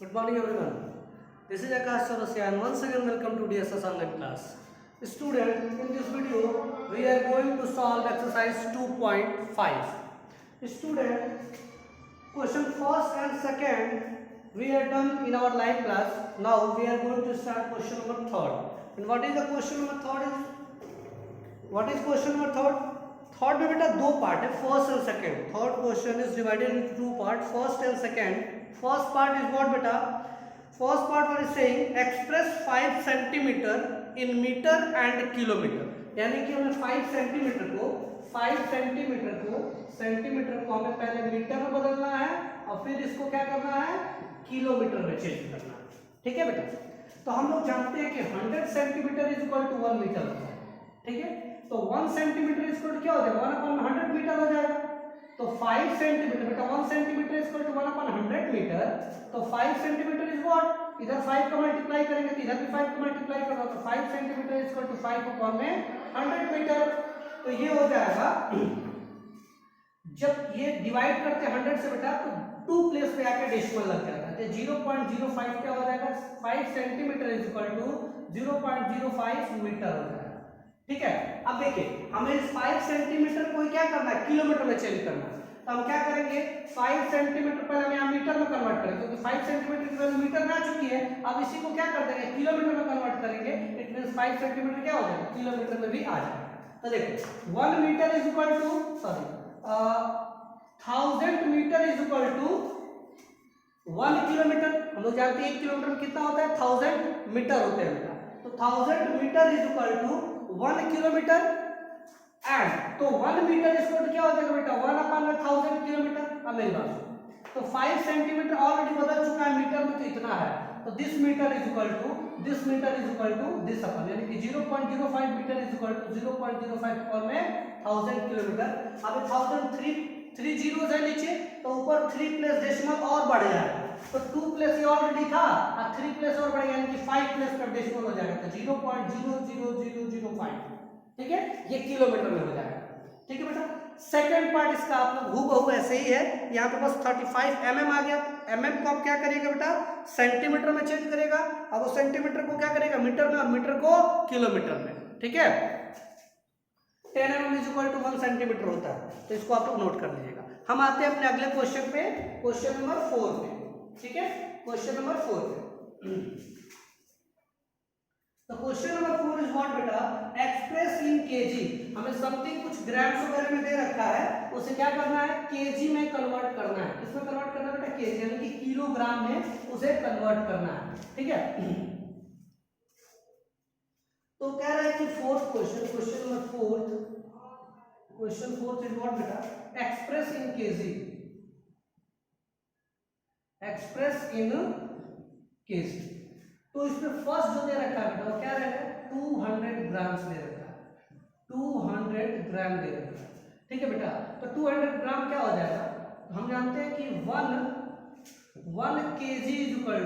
Good morning everyone. This is Akash Chaurasia and once again welcome to DSS online class. Student, in this video we are going to solve exercise 2.5. Student, question first and second we are done in our live class. Now we are going to start question number third. And what is the question number third is? What is question number third? Third में बेटा दो part है, first and second. Third question is divided into two part, first and second. First part is what बेटा? First part where is saying express 5 centimetre in metre and kilometre. यानी कि हमें 5 centimetre को हमें पहले मीटर में बदलना है और फिर इसको क्या करना है, किलोमीटर में चेंज करना है. ठीक है बेटा. तो हम लोग जानते हैं कि 100 centimetre is equal to 1 metre होता है. ठीक है. तो 1 सेंटीमीटर इक्वल टू क्या हो जाएगा, 1/100 मीटर हो जाएगा. तो 5 सेंटीमीटर बेटा 1 सेंटीमीटर इक्वल टू 1/100 मीटर. तो 5 सेंटीमीटर इज व्हाट, इधर 5 का मल्टीप्लाई करेंगे तो इधर भी 5 का मल्टीप्लाई करना. तो 5 सेंटीमीटर इक्वल टू 5/100 मीटर. तो ये हो जाएगा, जब ये डिवाइड करते हैं 100 से बेटा तो 2 प्लेस पे आके डेसिमल लग जाता है. तो 0.05 क्या हो जाएगा, 5 सेंटीमीटर इक्वल टू 0.05 मीटर हो जाएगा. ठीक है. अब देखिए हमें इस 5 सेंटीमीटर को क्या करना है, किलोमीटर में चेंज करना है. तो हम क्या करेंगे, 5 सेंटीमीटर पहले हम यहाँ मीटर में कन्वर्ट करेंगे क्योंकि 5 सेंटीमीटर की वैल्यू मीटर में आ चुकी है. अब इसी को क्या कर देंगे, किलोमीटर में कन्वर्ट करेंगे. इट मींस 5 सेंटीमीटर क्या हो जाएगा, किलोमीटर में भी आ जाएगा. तो देखो 1 metre is equal to 1000 metre is equal to 1 kilometre. हम लोग जानते हैं 1 किलोमीटर में कितना होता है, 1000 मीटर होते हैं बेटा. तो 1000 metre is equal to 1 kilometre. And तो 1 मीटर इक्वल टू क्या हो जाएगा बेटा, 1/1000 किलोमीटर. अब मेरी बात सुनो. तो 5 सेंटीमीटर ऑलरेडी बदल चुका है मीटर में, तो इतना है. तो this metre is equal to this अपन, यानी कि 0.05 मीटर इज इक्वल टू 0.05 और में 1000 किलोमीटर. अब 1003 जीरोस है नीचे, तो ऊपर 3 प्लेस डेसिमल और बढ़ जाएगा. तो 2 प्लेस ये ऑलरेडी था और 3 प्लेस और बढ़ेगा, यानी कि 5 प्लेस पर डेसिमल हो जाएगा. तो 0.00005. ठीक है, ये किलोमीटर में हो जाएगा. ठीक है बेटा. सेकंड पार्ट इसका आप लोग हूबहू ऐसे ही है. यहाँ पे बस 35 mm आ गया. mm को आप क्या करिएगा बेटा, सेंटीमीटर में चेंज करेगा. अब वो सेंटीमीटर को क्या करेगा, मीटर में, और मीटर को किलोमीटर में. ठीक है. 10 mm is equal to 1 centimetre होता है. तो इसको आप लोग नोट कर लीजिएगा. हम आते हैं अपने अगले क्वेश्चन पे, क्वेश्चन नंबर 4 पे. ठीक है, क्वेश्चन नंबर 4 पे. तो क्वेश्चन नंबर 4 इज व्हाट बेटा, एक्सप्रेस इन केजी. हमें समथिंग कुछ ग्राम्स वगैरह में दे रखा है, उसे क्या करना है, केजी में कन्वर्ट करना है. किसमें कन्वर्ट करना है बेटा, केजी, यानी कि किलोग्राम में उसे कन्वर्ट करना है. ठीक है. तो कह रहा है कि fourth question number 4 is what बेटा, express in KG. Express in KG. तो इसमें फर्स्ट जो दे रखा है बेटा वो क्या रहेगा, 200 ग्राम्स दे रखा है. 200 ग्राम दे रखा है. ठीक है बेटा. तो 200 ग्राम क्या हो जाएगा, हम जानते हैं कि 1 kg इज इक्वल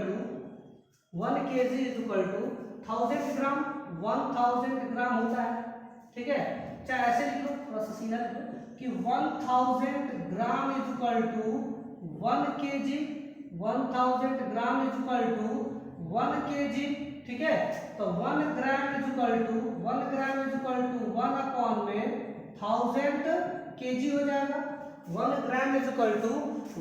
टू 1000 ग्राम. 1000 ग्राम होता है. ठीक है. चाहे ऐसे लिख लो, थोड़ा सा सीधा लिख लो कि 1000 gram is equal to 1 kg. 1000 gram is equal to 1 kg. ठीक है. तो 1 gram is equal to 1 upon में 1000 kg हो जाएगा. 1 gram is equal to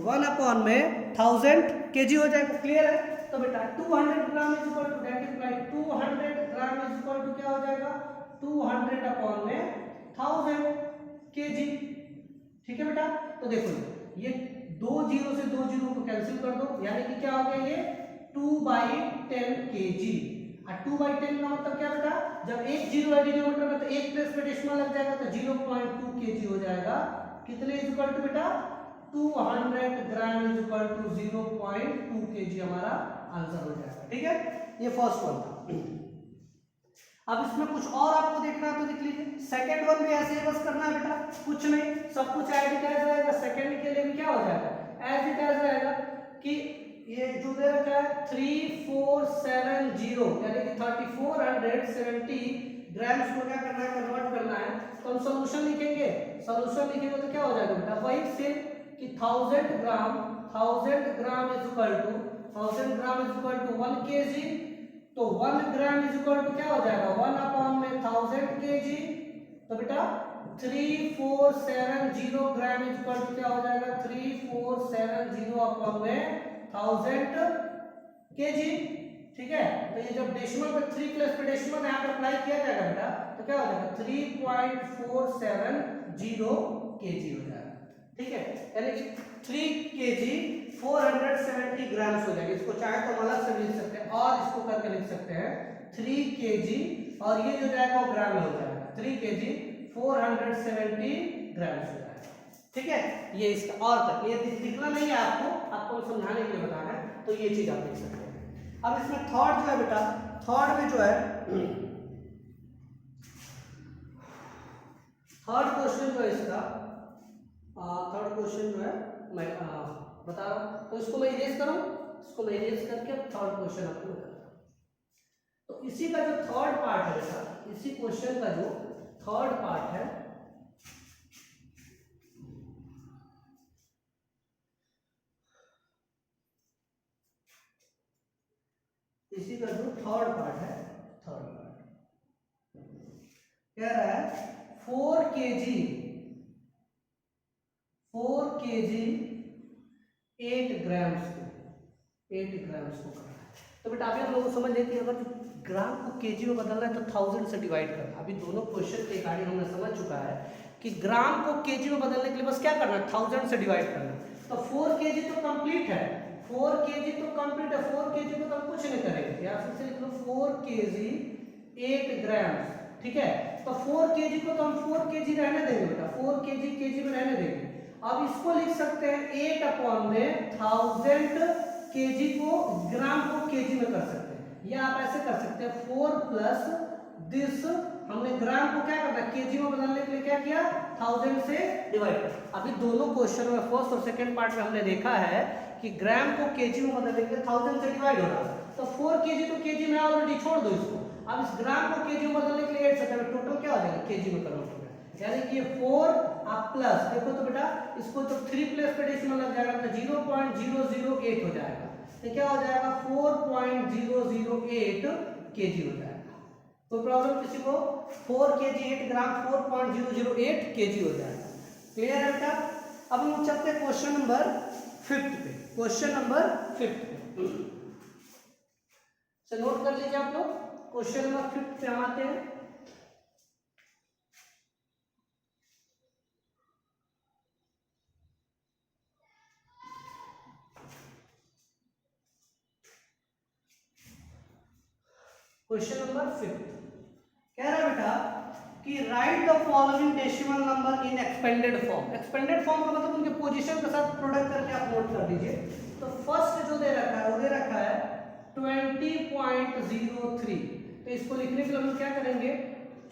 1 upon में 1000 kg हो जाएगा. क्लियर है. तो बेटा 200 gram is equal to that is like 200 gram is equal to क्या हो जाएगा, 200 अपॉन में 1000 kg. ठीक है बेटा. तो देखो ये 2 जीरो से 2 जीरो को कैंसिल कर दो, यानी कि क्या हो गया, ये 2/10 kg. और 2/10 का मतलब क्या बेटा, जब एक जीरो है डिनोमिनेटर में तो एक प्लेस पे डेसिमल लग जाएगा, तो 0.2 kg हो जाएगा. कितने इज इक्वल टू बेटा, 200 gram is equal to 0.2 kg हमारा आंसर हो जाएगा. ठीक है. ये फर्स्ट वन था. अब इसमें कुछ और आपको देखना है तो देख लीजिए. सेकंड वन भी ऐसे ही बस करना है बेटा, कुछ नहीं, सब कुछ एज इट एज रहेगा. सेकंड के लिए भी क्या हो जाएगा, एज इट एज रहेगा कि ये जो दे रखा है 3470, यानी कि 3470 ग्राम्स को क्या करना है, कन्वर्ट करना है. तो हम सॉल्यूशन लिखेंगे. सॉल्यूशन लिखेंगे तो क्या हो जाएगा बेटा, वही सेम कि 1000 gram is equal to 1000 gram is equal to 1 kg, तो 1 ग्राम इज इक्वल टू क्या हो जाएगा 1 अपॉन में 1000 kg, तो बेटा 3470 ग्राम इज इक्वल टू क्या हो जाएगा 3470 अपॉन में 1000 kg। ठीक है, तो ये जब डेसिमल पे 3 प्लस पे डेसिमल यहाँ पे अप्लाई किया जाएगा बेटा, तो क्या हो जाएगा 3.470 kg हो जाएगा। ठीक है, यानी कि 3 kg 470 ग्राम्स हो जाएगा। इसको चाहे तो हम अलग से लिख सकते हैं और इसको करके लिख सकते हैं 3 kg, और ये जो जाएगा वो ग्राम में हो जाएगा 3 kg 470 ग्राम्स हो जाएगा। ठीक है, ये इसका और तक ये लिखना नहीं है आपको, आपको समझाने के लिए बताना है, तो ये चीज आप लिख सकते हैं। अब इसमें थर्ड जो है बेटा, थर्ड में जो है थर्ड क्वेश्चन जो है इसका, थर्ड क्वेश्चन जो है मैं बता रहा हूं, तो इसको मैं इरेज करूं, इसको मैं इरेज करके अब थर्ड क्वेश्चन आपको बताता हूं। तो इसी का जो थर्ड पार्ट है बेटा, इसी क्वेश्चन का जो थर्ड पार्ट है, इसी का जो थर्ड पार्ट है, थर्ड पार्ट कह रहा है 4 kg 8 ग्राम्स को, 8 ग्राम्स को करना है। तो बेटा अभी हम लोग को समझ लेते हैं, अगर जो ग्राम को केजी में बदलना है तो 1000 से डिवाइड करना। अभी दोनों क्वेश्चन के रिगार्डिंग हमने समझ चुका है कि ग्राम को केजी में बदलने के लिए बस क्या करना है 1000 से डिवाइड करना। तो 4 kg तो कंप्लीट है, 4 kg तो कंप्लीट है, 4 kg को तो हम कुछ नहीं करेंगे, या फिर से लिख लो 4 kg 8 ग्राम्स। ठीक है, तो 4 kg को तो हम 4 kg रहने देंगे बेटा, 4 kg kg में रहने देंगे। अब इसको लिख सकते हैं 8 अपॉन में 1000 kg को ग्राम को kg में कर सकते हैं, या आप ऐसे कर सकते हैं 4 प्लस दिस, हमने ग्राम को क्या करना है kg में बदलने के लिए क्या किया 1000 से डिवाइड। अभी दोनों क्वेश्चन में फर्स्ट और सेकंड पार्ट में हमने देखा है कि ग्राम को kg में बदलने के लिए 1000 से डिवाइड हो रहा है, तो 4 kg तो kg में ऑलरेडी छोड़ दो इसको। अब इस ग्राम को kg में बदलने के लिए 8 से टोटल क्या हो जाएगा kg में कन्वर्ट हो गया, यानी कि ये 4 आप प्लस देखो तो बेटा इसको तो 3 प्लस पे डेसिमल लग जाएगा तो 0.008 हो जाएगा, तो क्या हो जाएगा 4.008 kg हो जाएगा। कोई प्रॉब्लम किसी को 4 kg 8 ग्राम 4.008 kg हो जाएगा। क्लियर है बेटा? अब हम चलते हैं क्वेश्चन नंबर 5 पे, क्वेश्चन नंबर 5 पे से नोट कर लीजिए आप लोग। क्वेश्चन नंबर 5 पे हम आते हैं। क्वेश्चन नंबर 5 कह रहा है बेटा कि right the following decimal number in expanded form. Expanded form का मतलब उनके पोजीशन के साथ प्रोडक्ट करके आप नोट कर दीजिए। तो फर्स्ट जो दे रखा है वो दे रखा है 20.03, तो इसको लिखने के लिए हम क्या करेंगे,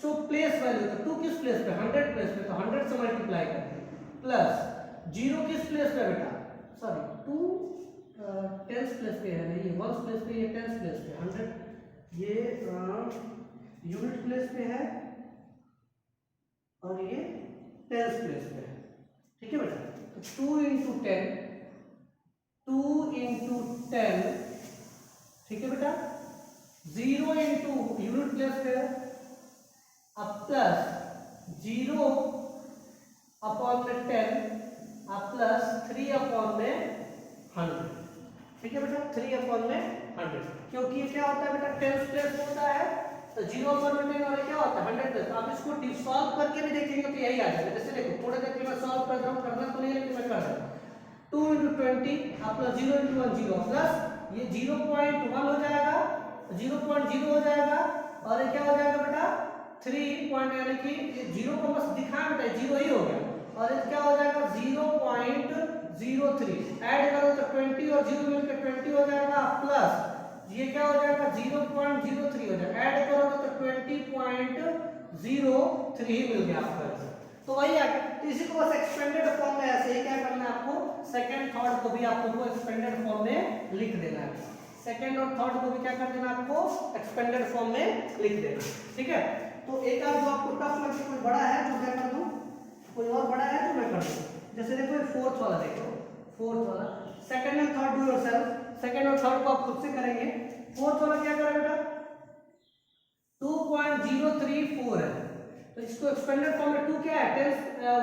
जो प्लेस वैल्यू था 2 किस प्लेस पे 100 प्लेस पे, तो 100 से मल्टीप्लाई करेंगे, प्लस 0 किस प्लेस पे बेटा, सॉरी 2 टेंस प्लेस पे है, नहीं ये वंस प्लेस पे, ये टेंस प्लेस पे, 100 ये यूनिट प्लेस पे है और ये टेंस प्लेस पे है। ठीक है बेटा, तो 2 into 10 ठीक है बेटा, 0 into यूनिट प्लेस पे है, अब प्लस 0 अपॉन में 10 अब प्लस 3 अपॉन में 100। ठीक है बेटा, 3 अपॉन में 100, क्योंकि ये क्या होता है बेटा टेंस प्लेस होता है, तो 0 अपॉन में 10 और क्या होता है 100 प्लस। आप इसको सॉल्व करके भी देखेंगे तो यही आ जाएगा। जैसे देखो थोड़ा देर के मैं सॉल्व कर रहा हूँ, करना तो नहीं लेकिन मैं कर रहा हूँ। 2 into 20 आप प्लस 0 into 1 0 प्लस ये 0.1 हो जाएगा, 0.0 हो जाएगा, और ये क्या हो जाएगा बेटा 3 पॉइंट, यानी कि 0 को बस दिखा बेटा 0 ही हो गया, और ये क्या हो जाएगा 0.03 ऐड करो तो 20 और 0 मिलकर 20 हो जाएगा, प्लस ये क्या हो जाएगा 0.03 हो जाएगा, ऐड करोगे तो 20.03 मिल गया आपका आंसर। तो वही आ गया। तो इसी को बस एक्सपेंडेड फॉर्म में ऐसे ही क्या करना है आपको, सेकंड थर्ड को भी आपको एक्सपेंडेड फॉर्म में लिख देना है। सेकंड और थर्ड को भी क्या कर देना आपको एक्सपेंडेड फॉर्म में लिख देना। ठीक है, तो एक आध जो आपको टफ लगे, कोई बड़ा है जो मैं कर दूं, कोई और बड़ा है जो मैं कर दूं। जैसे देखो फोर्थ वाला देखो, फोर्थ वाला, second and third do yourself. Second और थर्ड को आप खुद से करेंगे। फोर्थ वाला क्या करें बेटा 2.034 है, तो इसको एक्सपेंडेड फॉर्म में 2 क्या है 10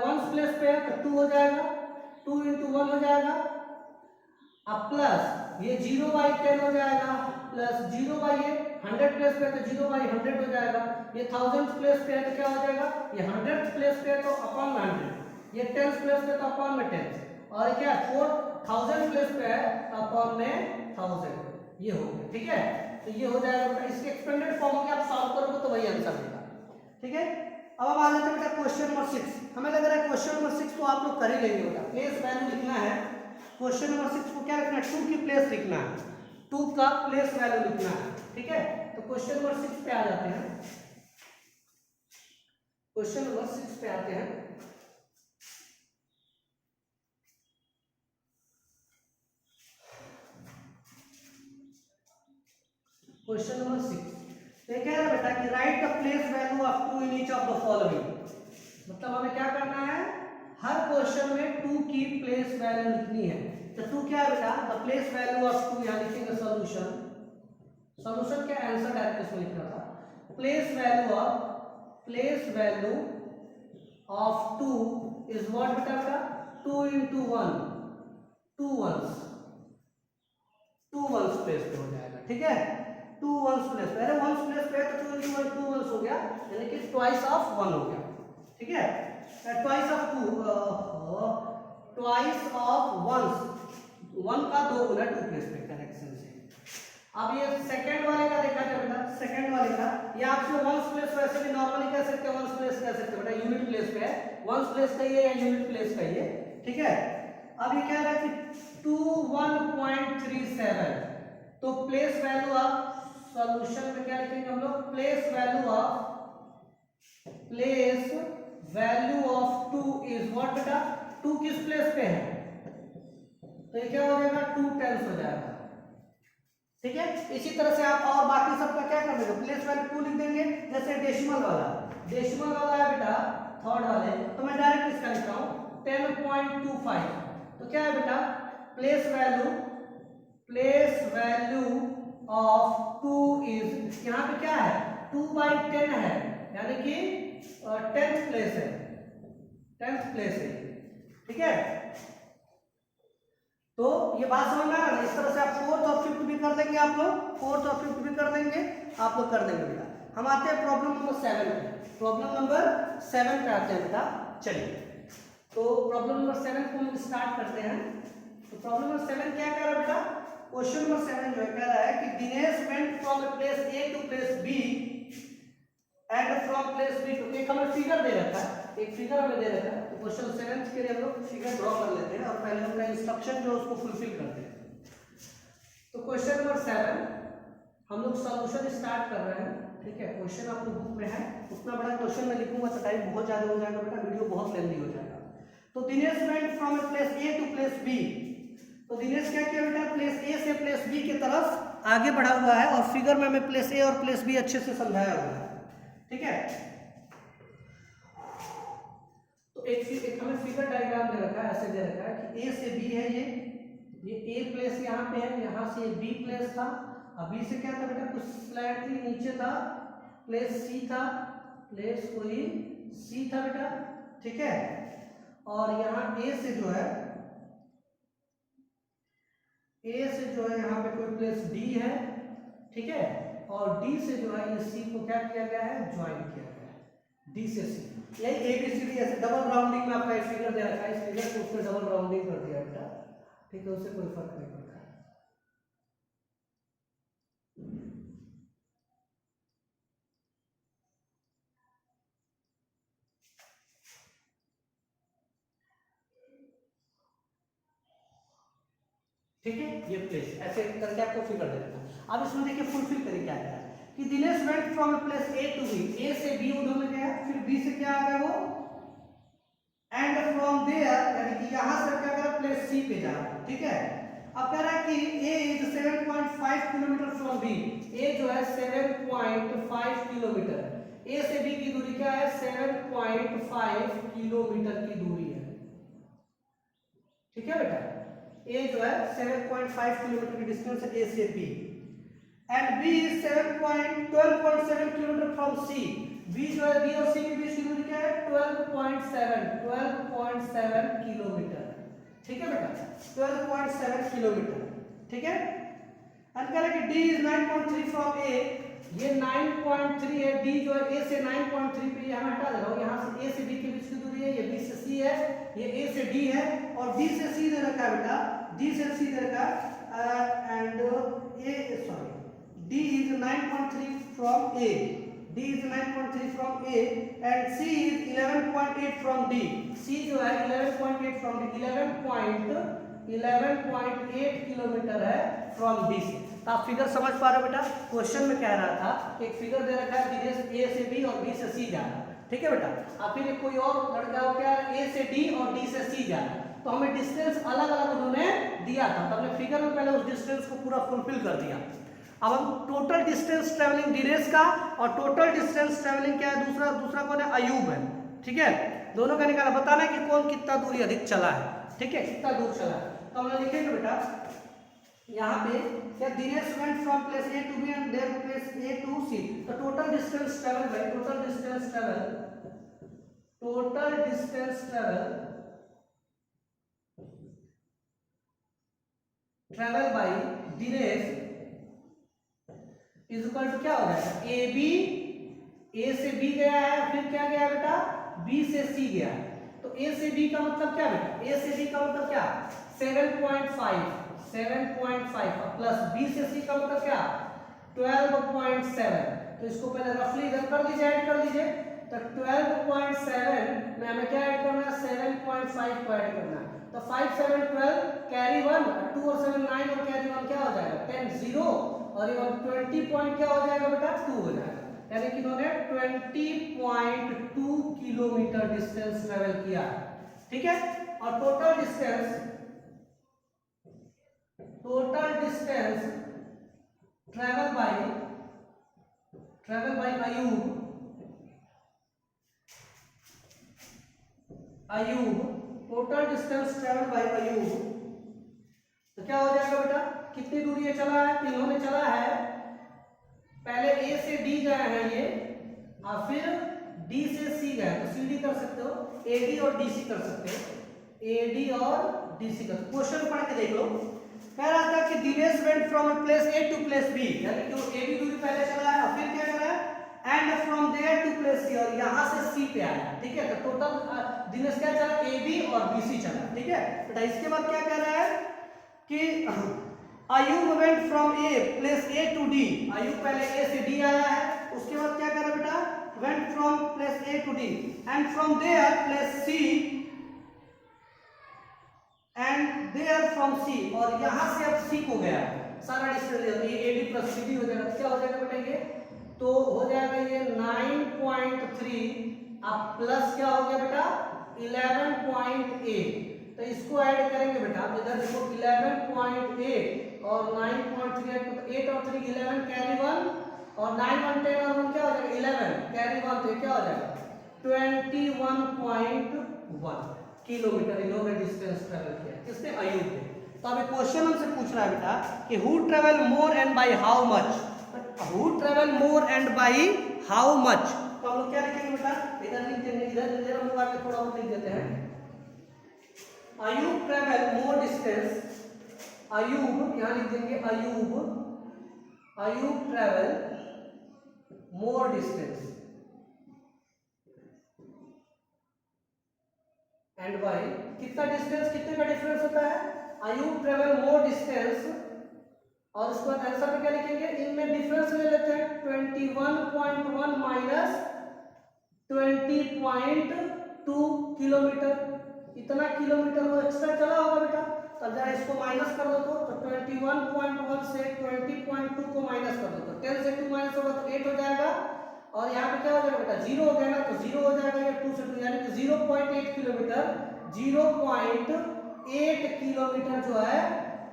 1 प्लेस पे है तो 2 हो जाएगा, 2 × 1 हो जाएगा, अब प्लस ये 0/10 हो जाएगा, प्लस 0/ये 100 प्लेस पे है तो 0/100 हो जाएगा, ये 1000 प्लेस पे है तो क्या हो जाएगा, ये 100 प्लेस पे है तो अपॉन 100, ये 10 प्लेस पे तो अपॉन में 10, और क्या 4000 प्लेस पे है तो अपॉन में 1000, ये हो गया। ठीक है, तो ये हो जाएगा बेटा, इसके एक्सपेंडेड फॉर्म में आप सॉल्व करोगे तो वही आंसर देगा। ठीक है, अब हम आ जाते हैं बेटा क्वेश्चन नंबर 6। हमें लग रहा है क्वेश्चन नंबर 6 तो आप लोग कर ही लेंगे बेटा, प्लेस वैल्यू लिखना है। क्वेश्चन नंबर 6 को क्या लिखना है 2 की प्लेस लिखना है, 2 का प्लेस वैल्यू लिखना है। ठीक है, तो क्वेश्चन नंबर 6 पे आ जाते हैं, क्वेश्चन नंबर 6 पे आते हैं। क्वेश्चन नंबर 6 ये कह रहा है बेटा कि right the place value of 2 in each of the following, मतलब हमें क्या करना है हर क्वेश्चन में 2 की प्लेस वैल्यू लिखनी है। तो 2 क्या है बेटा द प्लेस वैल्यू ऑफ 2, यहां लिखेंगे सॉल्यूशन, सॉल्यूशन क्या आंसर डायरेक्ट इसमें लिखना था, place value of 2 is what बेटा 2 × 1, 2 1s, 2 1s प्लेस पे हो जाएगा। ठीक है, 2 1s प्लेस पे, अरे 1s प्लेस पे तो 2 × 1 2 1s हो गया, यानी कि ट्वाइस ऑफ 1 हो गया। ठीक है, ट्वाइस ऑफ 2 ट्वाइस ऑफ 1 का 2 गुना 2 प्लेस पे करेक्शन से। अब ये सेकंड वाले का देखा जाए बेटा, सेकंड वाले का ये आपसे 1s प्लेस वैसे भी नॉर्मली कह सकते हैं, 1s प्लेस कह सकते हैं बेटा, यूनिट प्लेस पे है, 1s प्लेस का ये या यूनिट प्लेस का ये। ठीक है, अब ये क्या है कि 21.37, तो प्लेस वैल्यू ऑफ सॉल्यूशन में क्या लिखेंगे हम लोग, place value of 2 is what बेटा, 2 किस प्लेस पे है तो ये क्या हो जाएगा 2 10s हो जाएगा। ठीक है, इसी तरह से आप और बाकी सबका क्या कर देंगे, प्लेस वैल्यू 2 लिख देंगे। जैसे डेसिमल वाला है बेटा थर्ड वाले, तो मैं डायरेक्ट इसका लिख रहा हूं 10.25, तो क्या है बेटा प्लेस वैल्यू ऑफ 2 इज, यहाँ पे क्या है 2/10 है, यानी कि 10th प्लेस है, 10th प्लेस है। ठीक है, तो ये बात समझ में आ रहा है, इस तरह से आप 4th और 5th भी कर देंगे, आप लोग 4th और 5th भी कर देंगे, आप लोग कर देंगे बेटा। हम आते हैं प्रॉब्लम नंबर 7 पे, प्रॉब्लम नंबर 7 पे आते हैं बेटा। चलिए, तो प्रॉब्लम नंबर 7 को हम स्टार्ट करते हैं। तो प्रॉब्लम नंबर 7 क्या कह रहा है बेटा, क्वेश्चन नंबर 7 जो है कह रहा है कि Dinesh went from place A to place B and from place B to, एक हमें फिगर दे रखा है, एक फिगर हमें दे रखा है, तो क्वेश्चन 7 के लिए हम लोग फिगर ड्रॉ कर लेते हैं और पहले उनका इंस्ट्रक्शन जो उसको फुलफिल करते हैं। तो क्वेश्चन नंबर 7 हम लोग सॉल्यूशन स्टार्ट कर रहे हैं। ठीक है, क्वेश्चन आप लोग बुक में है, उतना बड़ा क्वेश्चन मैं लिखूंगा तो टाइम बहुत ज्यादा हो जाएगा बेटा, वीडियो बहुत लेंथी हो जाएगा। तो Dinesh went from place A to place B, तो दिनेश क्या किया बेटा प्लेस ए से प्लेस बी की तरफ आगे बढ़ा हुआ है, और फिगर में हमें प्लेस ए और प्लेस बी अच्छे से समझाया हुआ है। ठीक है, तो एक हमें फिगर डायग्राम दे रखा है, ऐसे दे रखा है कि ए से बी है, ये ए प्लेस यहाँ पे है, यहाँ से बी प्लेस था, अब बी से क्या था बेटा कुछ स्लाइडली नीचे था, प्लेस सी था, प्लेस कोई सी था बेटा। ठीक है, और यहाँ ए से जो है यहाँ पे कोई प्लेस डी है। ठीक है, और डी से जो है ये सी को क्या किया गया है ज्वाइन किया गया है, डी से सी, यही एबीसीडी ऐसे डबल राउंडिंग में आपका एक फिगर दे रखा है, इस फिगर को उसने डबल राउंडिंग कर दिया बेटा। ठीक है, उससे कोई फर्क नहीं पड़ता। ठीक है, ये प्लेस ऐसे करके आपको फिगर दे देना। अब इसमें देखिए फुलफिल करिए क्या है कि Dinesh went from place A to B, A से बी उधर में गया, फिर बी से क्या आ गया वो, एंड फ्रॉम देयर यानी कि यहां से क्या करा प्लेस सी पे जा। ठीक है, अब कह रहा है कि ए इज 7.5 किलोमीटर फ्रॉम बी, ए जो है 7.5 किलोमीटर, ए से बी की दूरी क्या है 7.5 किलोमीटर की दूरी है। ठीक है बेटा, ए जो है 7.5 किलोमीटर की डिस्टेंस है ए से B, and B is 12.7 kilometre from C. B जो है, बी और सी के बीच की दूरी क्या है? 12.7 किलोमीटर। ठीक है बेटा, 12.7 किलोमीटर। ठीक है, एंड कह रहा है कि डी इज 9.3 फ्रॉम ए, ये 9.3 है, डी जो है ए से 9.3 पे यहाँ हटा दे रहा हूँ, यहाँ से ए से बी के बीच की दूरी है, ये बी से सी है, ये ए से डी है, और डी से सी दे रखा है बेटा, डी से सी दे रखा है, and A sorry D is 9.3 from A, D is 9.3 from A, and C is 11.8 from D. C जो है 11.8 फ्रॉम डी, 11.8 किलोमीटर है फ्रॉम डी से। तो आप फिगर समझ पा रहे हो बेटा? क्वेश्चन में कह रहा था, एक फिगर दे रखा है, ए से बी और बी से सी जाना। ठीक है बेटा, अब फिर कोई और लड़का हो क्या, ए से डी और डी से सी जाना, तो हमें डिस्टेंस अलग अलग उन्होंने दिया था, तो हमने फिगर में पहले उस डिस्टेंस को पूरा फुलफिल कर दिया। अब हम टोटल डिस्टेंस ट्रेवलिंग दिनेश का और टोटल डिस्टेंस ट्रेवलिंग क्या है, दूसरा कौन है, अयूब है। ठीक है, दोनों का निकाला, बताना कि कौन कितना दूरी अधिक चला है। ठीक है, कितना दूर चला है, तो हमने लिखेंगे बेटा यहाँ पे क्या, Dinesh went from place A to B and there place A to C. तो total distance travel by total distance travel by Dinesh is equal to क्या हो जाएगा, ए बी, ए से बी गया है, फिर क्या गया बेटा, बी से सी गया है। तो ए से बी का मतलब क्या बेटा, ए से बी का मतलब क्या, 7.5 प्लस बी से सी का मतलब क्या, 12.7। तो इसको पहले रफली इधर कर लीजिए, ऐड कर लीजिए। तो 12.7 में हमें क्या ऐड करना है, 7.5 को ऐड करना है। तो 5 7 12 कैरी 1, 2 और 7 9 और कैरी 1 क्या हो जाएगा, 10 0, और ये 20 पॉइंट क्या हो जाएगा बेटा, 2 हो जाएगा। यानी कि इन्होंने 20.2 किलोमीटर डिस्टेंस ट्रेवल किया। ठीक है, और total distance travel bye Ayub, total distance travel bye Ayub, तो क्या हो जाएगा बेटा, कितनी दूरी ये चला है, तो इन्होंने चला है, पहले ए से डी गए हैं ये, और फिर डी से सी गए, तो सी डी कर सकते हो, ए डी और डी सी कर सकते हो, ए डी और डी सी कर। क्वेश्चन पढ़ के देख लो, कह रहा था कि Dinesh went from place A to place B, यानी कि वो ए बी दूरी पहले चला है, और फिर क्या करा है, and from there to place C, और यहां से सी पे आया। ठीक है, तो टोटल दिनेश क्या चला, ए बी और बी सी चला। ठीक है बेटा, इसके बाद क्या कह रहा है कि Ayub went from A place A to D, Ayub पहले ए से डी आया है, उसके बाद क्या करा बेटा, went from place A to D, and from there place C, and there from C, और यहां से अब सी को गया, सारा डिस्टेंस ये A D plus C D हो जाएगा। क्या हो जाएगा बेटा, ये तो हो जाएगा ये 9.3, अब प्लस क्या हो गया बेटा, 11.8। तो इसको ऐड करेंगे बेटा, इधर देखो 11.8 और 9.3, तो 8 और 3 11, कैरी 1, और 9 1 10 और 1 क्या हो जाएगा, 11 कैरी 1, तो क्या हो जाएगा 21.1 किलोमीटर इन्होंने डिस्टेंस ट्रेवल किया। किसने, अयूब ने। तो अभी क्वेश्चन हमसे पूछ रहा है बेटा कि who travel more and by how much, who travel more and by how much. तो हम लोग क्या लिखेंगे बेटा, इधर लिख देंगे, इधर हम लोग आगे थोड़ा और लिख देते हैं, Ayub travel more distance, Ayub यहां लिख देंगे, Ayub travel more distance and by, कितना डिस्टेंस, कितने का डिफरेंस होता है, अयूब ट्रेवल मोर डिस्टेंस, और उसके बाद आंसर में क्या लिखेंगे, इनमें डिफरेंस ले लेते हैं, 21.1 माइनस 20.2 किलोमीटर, इतना किलोमीटर वो एक्स्ट्रा चला होगा बेटा। तो जरा इसको माइनस कर दो, तो 21.1 से 20.2 को माइनस कर दो, तो 10 से 2 माइनस होगा तो 8 हो जाएगा, और यहाँ पे क्या हो जाएगा बेटा, 0 हो गया ना, तो 0 हो जाएगा ये 2 से 2, यानी कि 0.8 किलोमीटर, 0.8 किलोमीटर जो है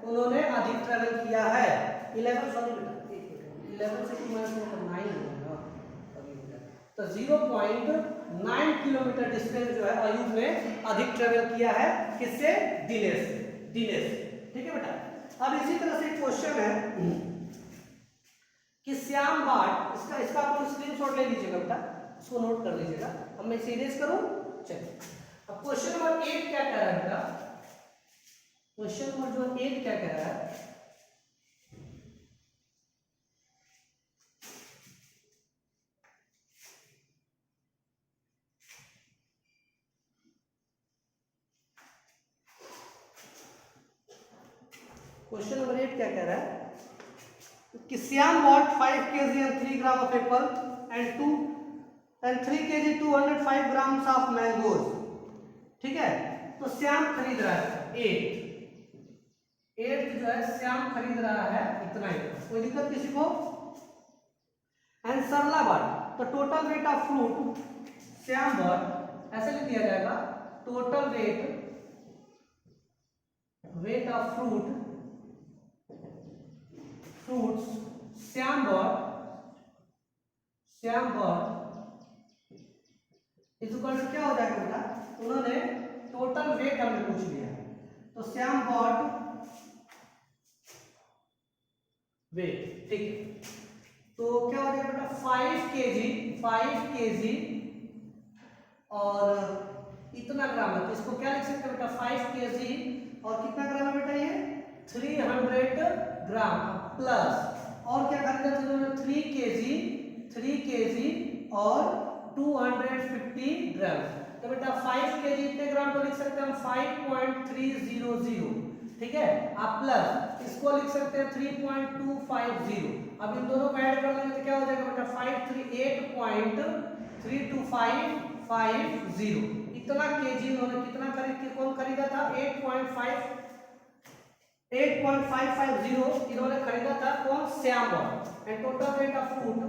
उन्होंने अधिक ट्रेवल किया है। 11 सॉरी बेटा, 11 से 2 माइनस होगा तो 9 होगा, तो 0.9 किलोमीटर डिस्टेंस जो है अयूब ने अधिक ट्रेवल किया है, किससे, दिनेश। ठीक है बेटा। अब इसी तरह से एक क्वेश्चन है कि श्याम बाट, इसका आप स्क्रीनशॉट ले लीजिएगा बेटा, इसको नोट कर लीजिएगा। अब मैं सीरीज करूं, चलिए। अब क्वेश्चन नंबर 8 क्या कह रहा है बेटा, क्वेश्चन नंबर जो 8 क्या कह रहा है, क्वेश्चन नंबर 8 क्या कह रहा है कि Shyam bought 5 kg and 3 gram of apple and 3 kg 205 grams of mangoes, ठीक है। तो श्याम खरीद रहा है 8 जो है श्याम खरीद रहा है इतना ही, कोई दिक्कत किसी को। एंड सरला bought, तो total weight of fruit Shyam bought, ऐसे लिख दिया जाएगा, total weight of fruits Shyam bought is equal to क्या हो जाएगा बेटा, उन्होंने टोटल वेट हमने पूछ लिया, तो श्याम bought वेट, ठीक है। तो क्या हो जाएगा बेटा 5 kg और इतना ग्राम है, तो इसको क्या लिख सकते हैं बेटा 5 kg और कितना ग्राम है बेटा ये 300 ग्राम प्लस, और क्या खरीदा था उन्होंने 3 kg और 250 ग्राम। तो बेटा 5 kg इतने ग्राम को लिख सकते हैं हम 5.300, ठीक है। आप प्लस इसको लिख सकते हैं 3.250। अब इन दोनों को ऐड कर लेंगे तो क्या हो जाएगा बेटा 538.32550। इतना केजी उन्होंने कितना कौन खरीदा था 8.550 इन्होंने खरीदा था, कौन Shyam bought। And total weight of fruit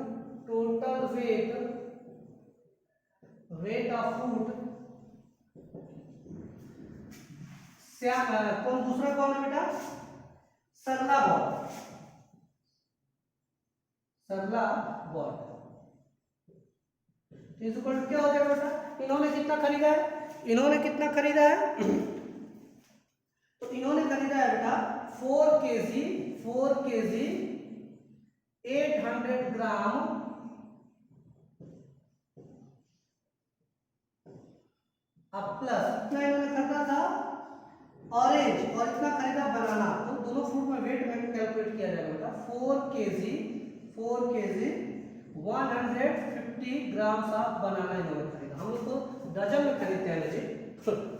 Shyam कौन, दूसरा कौन है बेटा सरला bought इक्वल क्या हो जाएगा बेटा, इन्होंने कितना खरीदा है, तो इन्होंने खरीदा है बेटा 4 kg 800 ग्राम अब प्लस इतना इन्होंने खरीदा था ऑरेंज और इतना खरीदा बनाना, तो दोनों फ्रूट में वेट में कैलकुलेट किया जाएगा बेटा 4 kg 150 ग्राम्स ऑफ बनाना इन्होंने खरीदा। हम लोग तो डजन में खरीदते हैं जी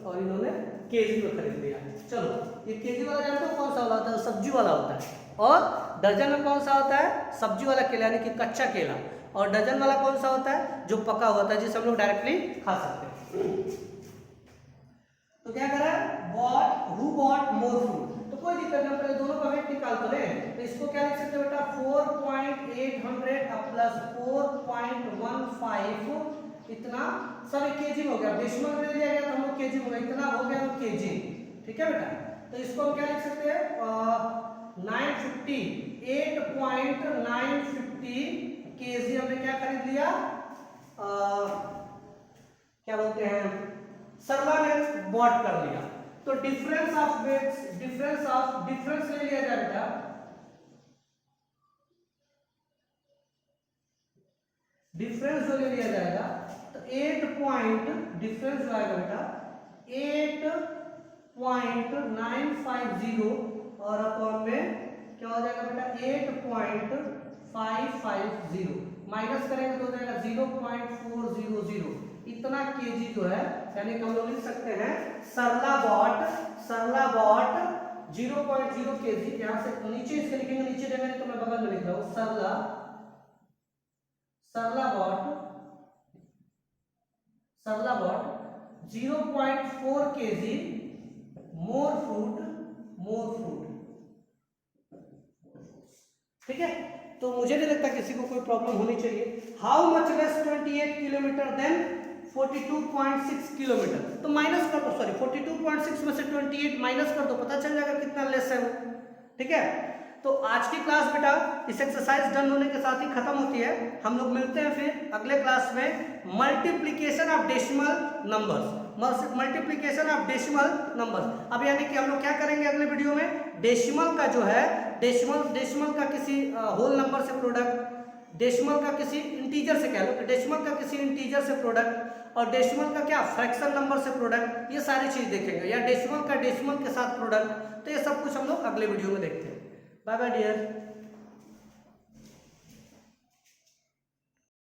और इन्होंने केजी में खरीद लिया। चलो ये केजी वाला जानते हो कौन सा वाला होता है, सब्जी वाला होता है, और डजन में कौन सा होता है, सब्जी वाला केला यानी कि कच्चा केला, और डजन वाला कौन सा होता है, जो पका होता है जिसे हम लोग डायरेक्टली खा सकते हैं। तो क्या करा हु बॉट मोर फ्रूट, तो कोई दिक्कत नहीं, पहले दोनों का वेट निकाल तो लें। तो इसको क्या लिख सकते हैं बेटा 4.800 प्लस 4.15 इतना सब केजी में हो गया, डेसिमल में लिया गया तो हम लोग केजी में, इतना हो गया तो केजी, ठीक है बेटा। तो इसको हम क्या लिख सकते हैं 8.950 केजी हमने क्या खरीद लिया, क्या बोलते हैं सरला ने बॉट कर लिया। तो डिफरेंस ले लिया जाए बेटा, डिफरेंस जो ले लिया जाएगा तो डिफरेंस जो आएगा बेटा 8.950 और अपॉन में क्या हो जाएगा बेटा 8.550 माइनस करेंगे तो हो जाएगा 0.400 इतना केजी जो है, यानी हम लोग लिख सकते हैं सरला बॉट 0.0 केजी। यहां से नीचे इसके लिखेंगे, नीचे जगह तो मैं बगल में लिख रहा हूं सरला बॉट 0.4 केजी मोर फ्रूट, ठीक है। तो मुझे नहीं लगता किसी को कोई प्रॉब्लम होनी चाहिए। How much less 28 kilometre than 42.6 kilometre, तो माइनस कर दो, सॉरी 42.6 में से 28 माइनस कर दो, पता चल जाएगा कितना लेस है वो, ठीक है। तो आज की क्लास बेटा इस एक्सरसाइज डन होने के साथ ही खत्म होती है। हम लोग मिलते हैं फिर अगले क्लास में multiplication of decimal numbers. Multiplication of decimal number. अब यानी कि हम लोग क्या करेंगे अगले वीडियो में, डेसिमल का जो है डेसिमल का किसी होल नंबर से प्रोडक्ट, डेसिमल का किसी इंटीजर से, कह लो कि डेसिमल का किसी इंटीजर से प्रोडक्ट, और डेसिमल का क्या फ्रैक्शन नंबर से प्रोडक्ट, ये सारी चीज देखेंगे, या डेसिमल का डेसिमल के साथ प्रोडक्ट। तो ये सब कुछ हम लोग अगले वीडियो में देखते हैं। Bye bye dear.